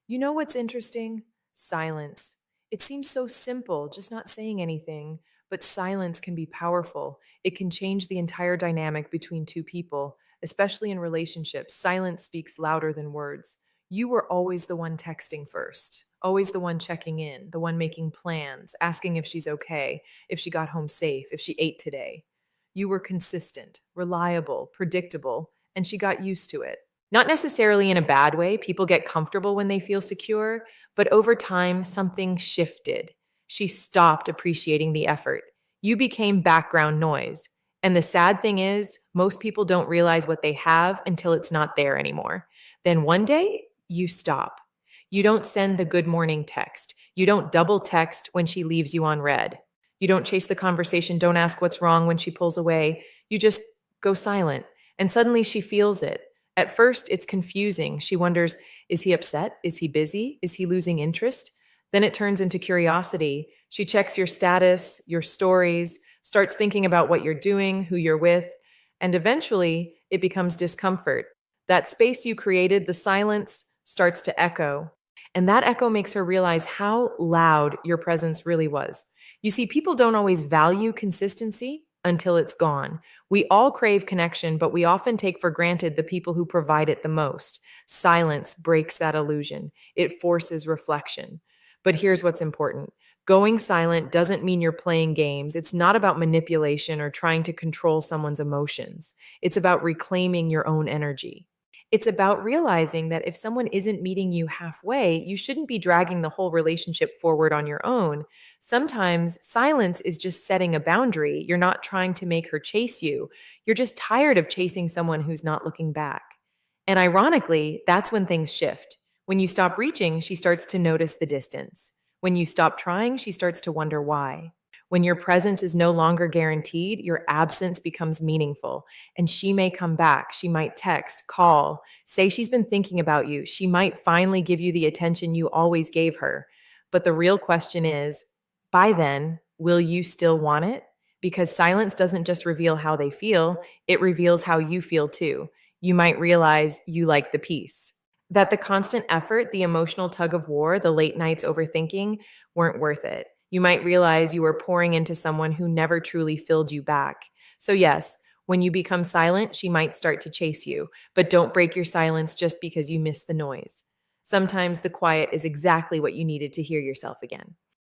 You know what's interesting? Silence. It seems so simple, just not saying anything, but silence can be powerful. It can change the entire dynamic between two people, especially in relationships. Silence speaks louder than words. You were always the one texting first, always the one checking in, the one making plans, asking if she's okay, if she got home safe, if she ate today. You were consistent, reliable, predictable, and she got used to it. Not necessarily in a bad way. People get comfortable when they feel secure, but over time, something shifted. She stopped appreciating the effort. You became background noise. And the sad thing is, most people don't realize what they have until it's not there anymore. Then one day, you stop. You don't send the good morning text. You don't double text when she leaves you on red. You don't chase the conversation, don't ask what's wrong when she pulls away. You just go silent. And suddenly she feels it. At first, it's confusing. She wonders, is he upset? Is he busy? Is he losing interest? Then it turns into curiosity. She checks your status, your stories, starts thinking about what you're doing, who you're with, and eventually it becomes discomfort. That space you created, the silence, starts to echo. And that echo makes her realize how loud your presence really was. You see, people don't always value consistency until it's gone. We all crave connection, but we often take for granted the people who provide it the most. Silence breaks that illusion, it forces reflection. But here's what's important: going silent doesn't mean you're playing games. It's not about manipulation or trying to control someone's emotions. It's about reclaiming your own energy. It's about realizing that if someone isn't meeting you halfway, you shouldn't be dragging the whole relationship forward on your own. Sometimes silence is just setting a boundary. You're not trying to make her chase you. You're just tired of chasing someone who's not looking back. And ironically, that's when things shift. When you stop reaching, she starts to notice the distance. When you stop trying, she starts to wonder why. When your presence is no longer guaranteed, your absence becomes meaningful. And she may come back. She might text, call, say she's been thinking about you. She might finally give you the attention you always gave her. But the real question is, by then, will you still want it? Because silence doesn't just reveal how they feel, it reveals how you feel too. You might realize you like the peace, that the constant effort, the emotional tug of war, the late nights overthinking weren't worth it. You might realize you were pouring into someone who never truly filled you back. So, yes, when you become silent, she might start to chase you, but don't break your silence just because you miss the noise. Sometimes the quiet is exactly what you needed to hear yourself again.